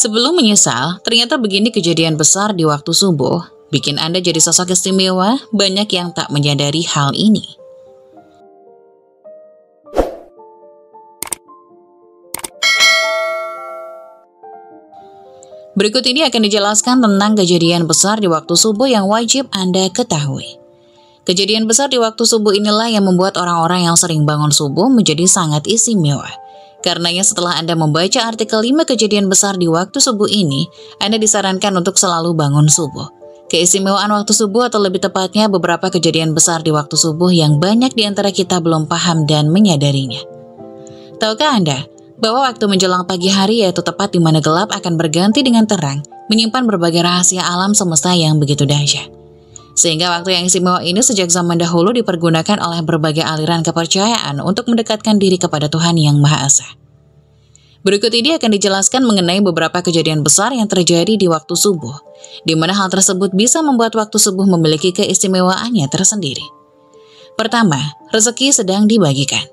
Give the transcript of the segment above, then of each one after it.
Sebelum menyesal, ternyata begini kejadian besar di waktu subuh, bikin Anda jadi sosok istimewa, banyak yang tak menyadari hal ini. Berikut ini akan dijelaskan tentang kejadian besar di waktu subuh yang wajib Anda ketahui. Kejadian besar di waktu subuh inilah yang membuat orang-orang yang sering bangun subuh menjadi sangat istimewa. Karenanya setelah Anda membaca artikel 5 kejadian besar di waktu subuh ini, Anda disarankan untuk selalu bangun subuh. Keistimewaan waktu subuh atau lebih tepatnya beberapa kejadian besar di waktu subuh yang banyak di antara kita belum paham dan menyadarinya. Tahukah Anda bahwa waktu menjelang pagi hari yaitu tepat di mana gelap akan berganti dengan terang, menyimpan berbagai rahasia alam semesta yang begitu dahsyat. Sehingga waktu yang istimewa ini sejak zaman dahulu dipergunakan oleh berbagai aliran kepercayaan untuk mendekatkan diri kepada Tuhan Yang Maha Esa. Berikut ini akan dijelaskan mengenai beberapa kejadian besar yang terjadi di waktu subuh, di mana hal tersebut bisa membuat waktu subuh memiliki keistimewaannya tersendiri. Pertama, rezeki sedang dibagikan.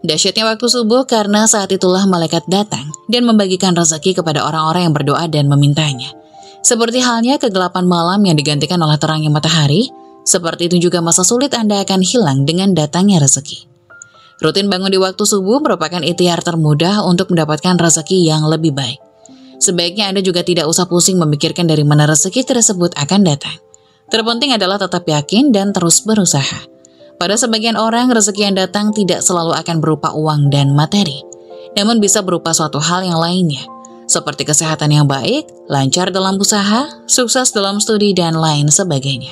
Dahsyatnya waktu subuh karena saat itulah malaikat datang dan membagikan rezeki kepada orang-orang yang berdoa dan memintanya. Seperti halnya kegelapan malam yang digantikan oleh terangnya matahari, seperti itu juga masa sulit Anda akan hilang dengan datangnya rezeki. Rutin bangun di waktu subuh merupakan ikhtiar termudah untuk mendapatkan rezeki yang lebih baik. Sebaiknya Anda juga tidak usah pusing memikirkan dari mana rezeki tersebut akan datang. Terpenting adalah tetap yakin dan terus berusaha. Pada sebagian orang, rezeki yang datang tidak selalu akan berupa uang dan materi, namun bisa berupa suatu hal yang lainnya, seperti kesehatan yang baik, lancar dalam usaha, sukses dalam studi, dan lain sebagainya.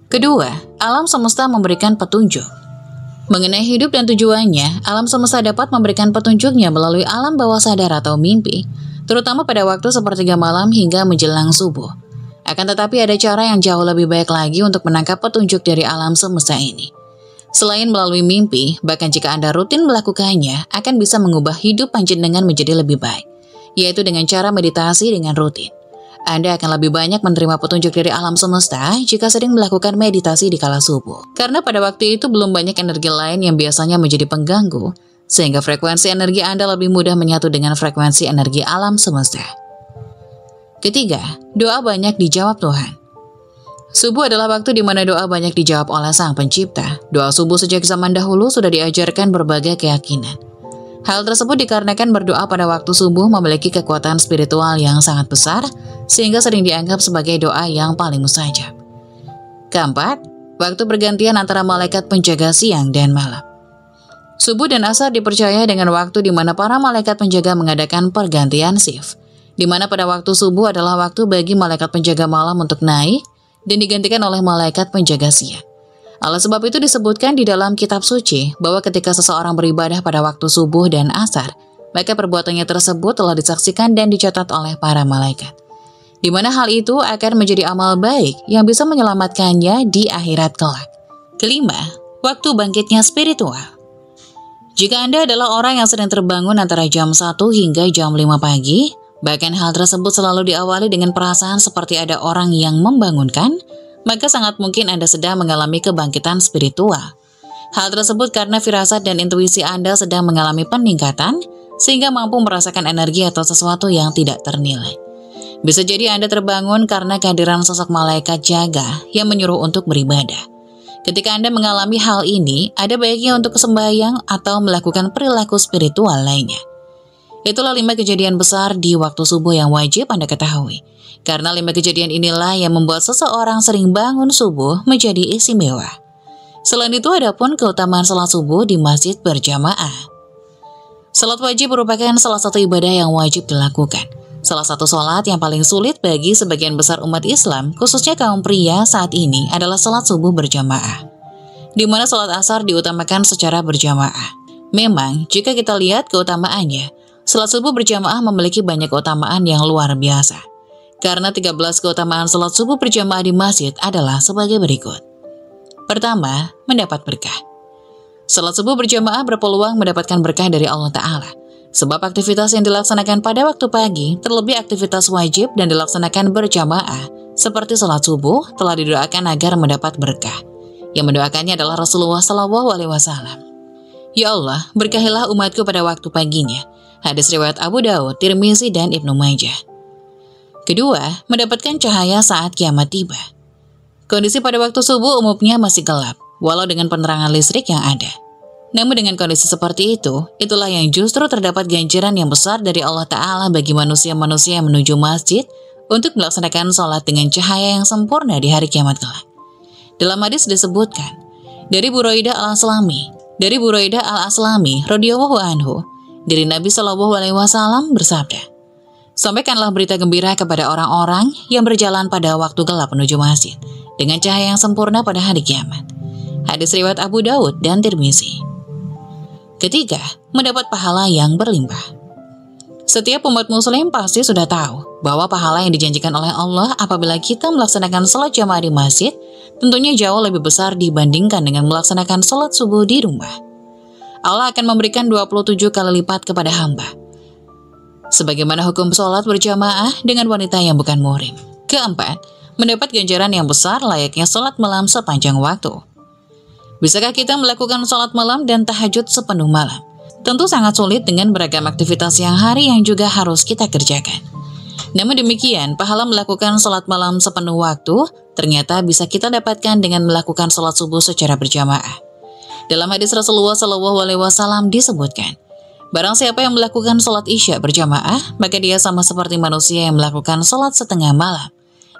Kedua, alam semesta memberikan petunjuk. Mengenai hidup dan tujuannya, alam semesta dapat memberikan petunjuknya melalui alam bawah sadar atau mimpi, terutama pada waktu sepertiga malam hingga menjelang subuh. Akan tetapi ada cara yang jauh lebih baik lagi untuk menangkap petunjuk dari alam semesta ini. Selain melalui mimpi, bahkan jika Anda rutin melakukannya, akan bisa mengubah hidup panjenengan menjadi lebih baik, yaitu dengan cara meditasi dengan rutin. Anda akan lebih banyak menerima petunjuk dari alam semesta jika sering melakukan meditasi di kala subuh. Karena pada waktu itu belum banyak energi lain yang biasanya menjadi pengganggu, sehingga frekuensi energi Anda lebih mudah menyatu dengan frekuensi energi alam semesta. Ketiga, doa banyak dijawab Tuhan. Subuh adalah waktu di mana doa banyak dijawab oleh Sang Pencipta. Doa subuh sejak zaman dahulu sudah diajarkan berbagai keyakinan. Hal tersebut dikarenakan berdoa pada waktu subuh memiliki kekuatan spiritual yang sangat besar, sehingga sering dianggap sebagai doa yang paling mustajab. Keempat, waktu pergantian antara malaikat penjaga siang dan malam. Subuh dan asar dipercaya dengan waktu di mana para malaikat penjaga mengadakan pergantian shift, di mana pada waktu subuh adalah waktu bagi malaikat penjaga malam untuk naik, dan digantikan oleh malaikat penjaga siang. Oleh sebab itu disebutkan di dalam kitab suci bahwa ketika seseorang beribadah pada waktu subuh dan asar, maka perbuatannya tersebut telah disaksikan dan dicatat oleh para malaikat. Di mana hal itu akan menjadi amal baik yang bisa menyelamatkannya di akhirat kelak. Kelima, waktu bangkitnya spiritual. Jika Anda adalah orang yang sering terbangun antara jam 1 hingga jam 5 pagi, bahkan hal tersebut selalu diawali dengan perasaan seperti ada orang yang membangunkan, maka sangat mungkin Anda sedang mengalami kebangkitan spiritual. Hal tersebut karena firasat dan intuisi Anda sedang mengalami peningkatan, sehingga mampu merasakan energi atau sesuatu yang tidak ternilai. Bisa jadi Anda terbangun karena kehadiran sosok malaikat jaga yang menyuruh untuk beribadah. Ketika Anda mengalami hal ini, ada baiknya untuk sembahyang atau melakukan perilaku spiritual lainnya. Itulah 5 kejadian besar di waktu subuh yang wajib Anda ketahui. Karena 5 kejadian inilah yang membuat seseorang sering bangun subuh menjadi istimewa. Selain itu ada pun keutamaan salat subuh di masjid berjamaah. Salat wajib merupakan salah satu ibadah yang wajib dilakukan. Salah satu salat yang paling sulit bagi sebagian besar umat Islam, khususnya kaum pria saat ini adalah salat subuh berjamaah, di mana salat asar diutamakan secara berjamaah. Memang, jika kita lihat keutamaannya, salat subuh berjamaah memiliki banyak keutamaan yang luar biasa. Karena 13 keutamaan salat subuh berjamaah di masjid adalah sebagai berikut. Pertama, mendapat berkah. Salat subuh berjamaah berpeluang mendapatkan berkah dari Allah Ta'ala. Sebab aktivitas yang dilaksanakan pada waktu pagi, terlebih aktivitas wajib dan dilaksanakan berjamaah, seperti salat subuh, telah didoakan agar mendapat berkah. Yang mendoakannya adalah Rasulullah SAW. Ya Allah, berkahilah umatku pada waktu paginya. Hadis riwayat Abu Daud, Tirmizi, dan Ibnu Majah. Kedua, mendapatkan cahaya saat kiamat tiba. Kondisi pada waktu subuh umumnya masih gelap, walau dengan penerangan listrik yang ada. Namun dengan kondisi seperti itu, itulah yang justru terdapat ganjaran yang besar dari Allah Ta'ala bagi manusia-manusia yang menuju masjid untuk melaksanakan sholat dengan cahaya yang sempurna di hari kiamat kelak. Dalam hadis disebutkan, dari Buraidah al-Aslami radhiyallahu anhu, dari Nabi Shallallahu Alaihi Wasallam bersabda, sampaikanlah berita gembira kepada orang-orang yang berjalan pada waktu gelap menuju masjid dengan cahaya yang sempurna pada hari kiamat. Hadis riwayat Abu Daud dan Tirmizi. Ketiga, mendapat pahala yang berlimpah. Setiap umat muslim pasti sudah tahu bahwa pahala yang dijanjikan oleh Allah apabila kita melaksanakan sholat jamaah di masjid tentunya jauh lebih besar dibandingkan dengan melaksanakan sholat subuh di rumah. Allah akan memberikan 27 kali lipat kepada hamba, sebagaimana hukum sholat berjamaah dengan wanita yang bukan muhrim. Keempat, mendapat ganjaran yang besar layaknya sholat malam sepanjang waktu. Bisakah kita melakukan sholat malam dan tahajud sepenuh malam? Tentu sangat sulit dengan beragam aktivitas siang hari yang juga harus kita kerjakan. Namun demikian, pahala melakukan sholat malam sepenuh waktu ternyata bisa kita dapatkan dengan melakukan sholat subuh secara berjamaah. Dalam hadis Rasulullah SAW disebutkan, barang siapa yang melakukan sholat isya berjamaah, maka dia sama seperti manusia yang melakukan sholat setengah malam.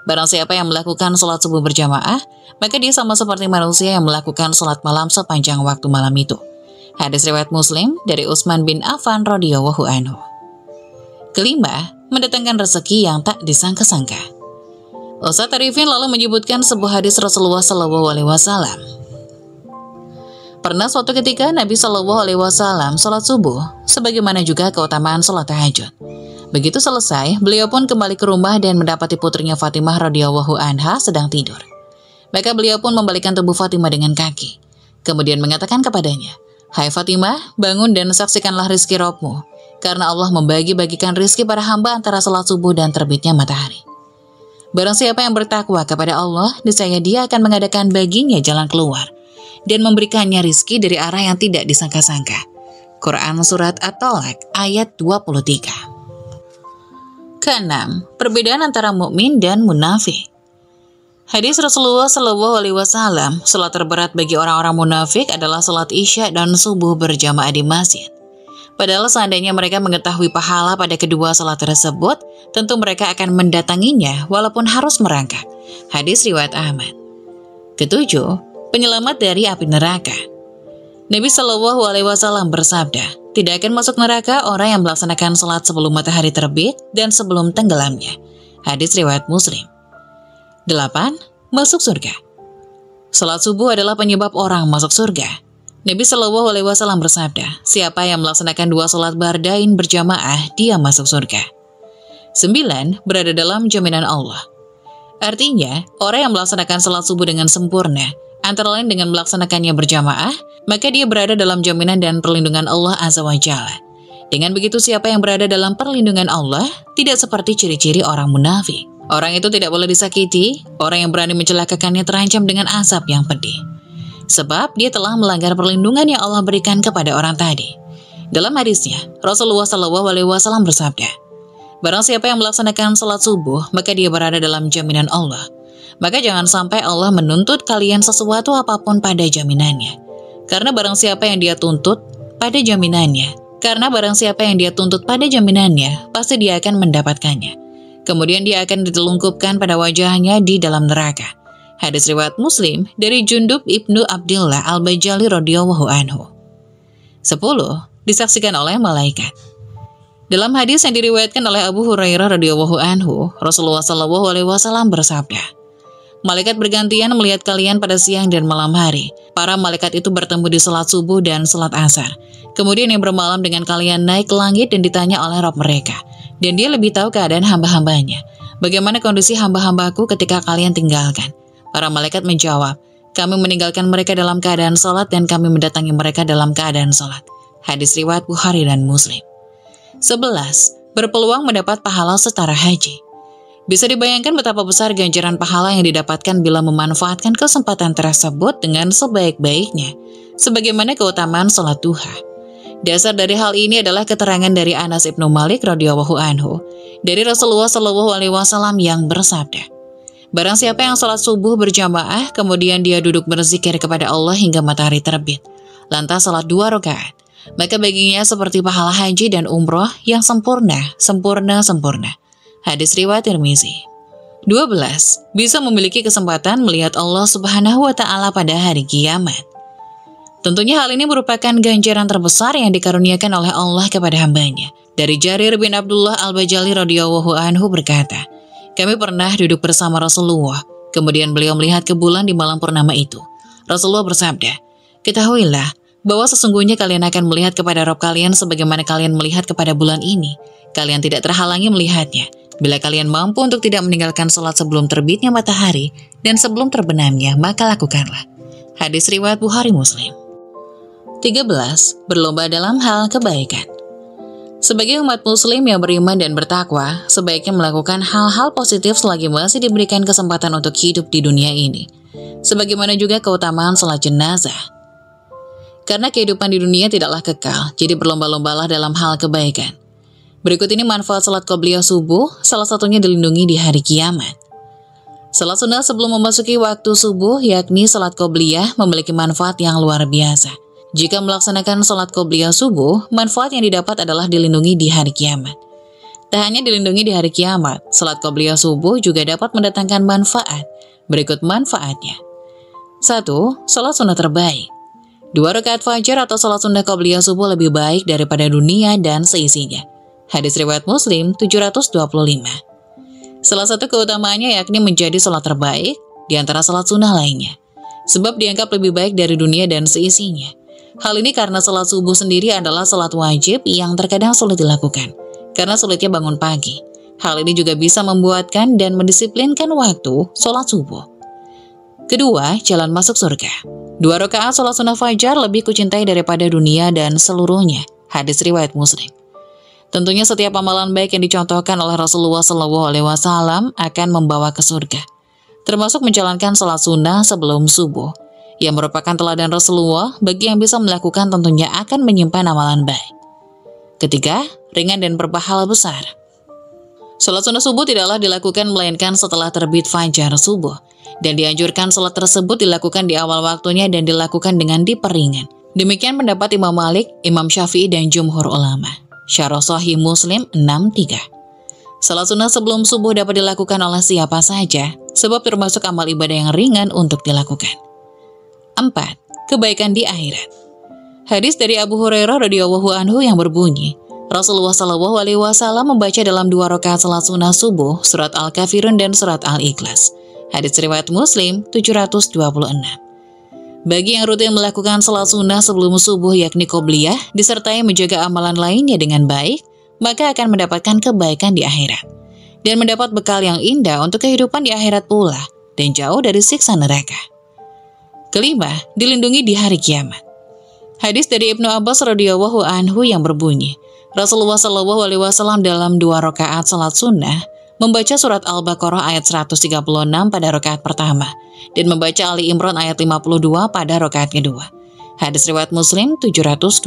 Barang siapa yang melakukan sholat subuh berjamaah, maka dia sama seperti manusia yang melakukan sholat malam sepanjang waktu malam itu. Hadis riwayat Muslim dari Utsman bin Affan radhiyallahu anhu. Kelima, mendatangkan rezeki yang tak disangka-sangka. Ustadz Arifin lalu menyebutkan sebuah hadis Rasulullah SAW. Pernah suatu ketika Nabi SAW sholat subuh, sebagaimana juga keutamaan sholat tahajud. Begitu selesai, beliau pun kembali ke rumah dan mendapati putrinya Fatimah radhiyallahu anha sedang tidur. Maka beliau pun membalikkan tubuh Fatimah dengan kaki. Kemudian mengatakan kepadanya, "Hai Fatimah, bangun dan saksikanlah rizki Rabbmu, karena Allah membagi-bagikan rizki para hamba antara salat subuh dan terbitnya matahari. Barang siapa yang bertakwa kepada Allah, niscaya dia akan mengadakan baginya jalan keluar dan memberikannya rizki dari arah yang tidak disangka-sangka." Quran Surat At-Talaq ayat 23. Keenam, perbedaan antara mukmin dan munafik. Hadis Rasulullah SAW, salat terberat bagi orang-orang munafik adalah salat isya dan subuh berjamaah di masjid. Padahal seandainya mereka mengetahui pahala pada kedua salat tersebut, tentu mereka akan mendatanginya walaupun harus merangkak. Hadis riwayat Ahmad. Ketujuh, penyelamat dari api neraka. Nabi SAW bersabda, tidak akan masuk neraka orang yang melaksanakan salat sebelum matahari terbit dan sebelum tenggelamnya. Hadis riwayat Muslim. 8. Masuk surga. Salat subuh adalah penyebab orang masuk surga. Nabi SAW bersabda, siapa yang melaksanakan 2 salat bardain berjamaah, dia masuk surga. 9. Berada dalam jaminan Allah. Artinya, orang yang melaksanakan salat subuh dengan sempurna, antara lain dengan melaksanakannya berjamaah, maka dia berada dalam jaminan dan perlindungan Allah Azza wa Jalla. Dengan begitu siapa yang berada dalam perlindungan Allah, tidak seperti ciri-ciri orang munafik. Orang itu tidak boleh disakiti, orang yang berani mencelakakannya terancam dengan azab yang pedih. Sebab dia telah melanggar perlindungan yang Allah berikan kepada orang tadi. Dalam hadisnya, Rasulullah SAW bersabda, barang siapa yang melaksanakan salat subuh, maka dia berada dalam jaminan Allah. Maka jangan sampai Allah menuntut kalian sesuatu apapun pada jaminannya. Karena barang siapa yang dia tuntut pada jaminannya, pasti dia akan mendapatkannya. Kemudian dia akan ditelungkupkan pada wajahnya di dalam neraka. Hadis riwayat Muslim dari Jundub ibnu Abdillah al-Bajali radhiyallahu anhu. 10. Disaksikan oleh malaikat. Dalam hadis yang diriwayatkan oleh Abu Hurairah radhiyallahu anhu, Rasulullah SAW bersabda, malaikat bergantian melihat kalian pada siang dan malam hari. Para malaikat itu bertemu di salat subuh dan salat asar. Kemudian yang bermalam dengan kalian naik ke langit dan ditanya oleh Rabb mereka. Dan dia lebih tahu keadaan hamba-hambanya. Bagaimana kondisi hamba-hambaku ketika kalian tinggalkan? Para malaikat menjawab, kami meninggalkan mereka dalam keadaan salat dan kami mendatangi mereka dalam keadaan salat. Hadis riwayat Bukhari dan Muslim. 11. Berpeluang mendapat pahala setara haji. Bisa dibayangkan betapa besar ganjaran pahala yang didapatkan bila memanfaatkan kesempatan tersebut dengan sebaik-baiknya, sebagaimana keutamaan sholat duha. Dasar dari hal ini adalah keterangan dari Anas Ibnu Malik radhiyallahu anhu dari Rasulullah shallallahu alaihi wasallam yang bersabda, barang siapa yang sholat subuh berjamaah, kemudian dia duduk berzikir kepada Allah hingga matahari terbit, lantas sholat 2 rakaat, maka baginya seperti pahala haji dan umroh yang sempurna. Hadis riwayat Tirmizi. 12. Bisa memiliki kesempatan melihat Allah Subhanahu wa Ta'ala pada hari kiamat. Tentunya hal ini merupakan ganjaran terbesar yang dikaruniakan oleh Allah kepada hambanya. Dari Jarir bin Abdullah Al-Bajali radhiyallahu anhu berkata, kami pernah duduk bersama Rasulullah, kemudian beliau melihat ke bulan di malam purnama itu. Rasulullah bersabda, ketahuilah bahwa sesungguhnya kalian akan melihat kepada Rabb kalian sebagaimana kalian melihat kepada bulan ini. Kalian tidak terhalangi melihatnya. Bila kalian mampu untuk tidak meninggalkan sholat sebelum terbitnya matahari dan sebelum terbenamnya, maka lakukanlah. Hadis riwayat Bukhari Muslim. 13. Berlomba dalam hal kebaikan. Sebagai umat muslim yang beriman dan bertakwa, sebaiknya melakukan hal-hal positif selagi masih diberikan kesempatan untuk hidup di dunia ini. Sebagaimana juga keutamaan sholat jenazah. Karena kehidupan di dunia tidaklah kekal, jadi berlomba-lombalah dalam hal kebaikan. Berikut ini manfaat sholat qobliyah subuh, salah satunya dilindungi di hari kiamat. Sholat sunnah sebelum memasuki waktu subuh, yakni sholat qobliyah, memiliki manfaat yang luar biasa. Jika melaksanakan sholat qobliyah subuh, manfaat yang didapat adalah dilindungi di hari kiamat. Tak hanya dilindungi di hari kiamat, sholat qobliyah subuh juga dapat mendatangkan manfaat. Berikut manfaatnya. 1. Sholat sunnah terbaik. 2 rakaat fajar atau sholat sunnah qobliyah subuh lebih baik daripada dunia dan seisinya. Hadis riwayat Muslim 725. Salah satu keutamaannya yakni menjadi sholat terbaik di antara sholat sunnah lainnya. Sebab dianggap lebih baik dari dunia dan seisinya. Hal ini karena sholat subuh sendiri adalah sholat wajib yang terkadang sulit dilakukan, karena sulitnya bangun pagi. Hal ini juga bisa membuatkan dan mendisiplinkan waktu sholat subuh. Kedua, jalan masuk surga. 2 rakaat sholat sunnah fajar lebih kucintai daripada dunia dan seluruhnya. Hadis riwayat Muslim. Tentunya setiap amalan baik yang dicontohkan oleh Rasulullah SAW akan membawa ke surga, termasuk menjalankan sholat sunnah sebelum subuh, yang merupakan teladan Rasulullah bagi yang bisa melakukan tentunya akan menyimpan amalan baik. Ketiga, ringan dan berpahala besar. Sholat sunnah subuh tidaklah dilakukan melainkan setelah terbit fajar subuh, dan dianjurkan sholat tersebut dilakukan di awal waktunya dan dilakukan dengan diperingan. Demikian pendapat Imam Malik, Imam Syafi'i, dan jumhur ulama. Syarah Sahih Muslim 63. Sholat sunnah sebelum subuh dapat dilakukan oleh siapa saja, sebab termasuk amal ibadah yang ringan untuk dilakukan. 4. Kebaikan di akhirat. Hadis dari Abu Hurairah radhiyallahu anhu yang berbunyi, Rasulullah shallallahu alaihi wasallam membaca dalam 2 rakaat salat sunnah subuh surat Al-Kafirun dan surat Al-Ikhlas. Hadis riwayat Muslim 726. Bagi yang rutin melakukan salat sunnah sebelum subuh yakni qobliyah, disertai menjaga amalan lainnya dengan baik, maka akan mendapatkan kebaikan di akhirat dan mendapat bekal yang indah untuk kehidupan di akhirat pula dan jauh dari siksa neraka. Kelima, dilindungi di hari kiamat. Hadis dari Ibnu Abbas radhiyallahu anhu yang berbunyi, Rasulullah shallallahu alaihi wasallam dalam 2 rakaat salat sunnah membaca surat Al-Baqarah ayat 136 pada rakaat pertama dan membaca Ali Imran ayat 52 pada rakaat kedua. Hadis riwayat Muslim 727.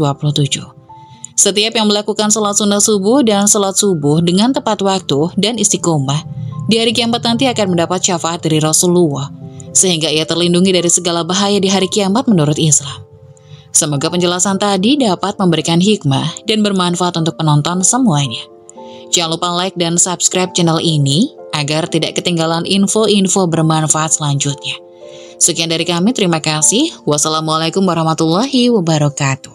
Setiap yang melakukan salat sunnah subuh dan salat subuh dengan tepat waktu dan istiqomah, di hari kiamat nanti akan mendapat syafaat dari Rasulullah, sehingga ia terlindungi dari segala bahaya di hari kiamat menurut Islam. Semoga penjelasan tadi dapat memberikan hikmah dan bermanfaat untuk penonton semuanya. Jangan lupa like dan subscribe channel ini agar tidak ketinggalan info-info bermanfaat selanjutnya. Sekian dari kami, terima kasih. Wassalamualaikum warahmatullahi wabarakatuh.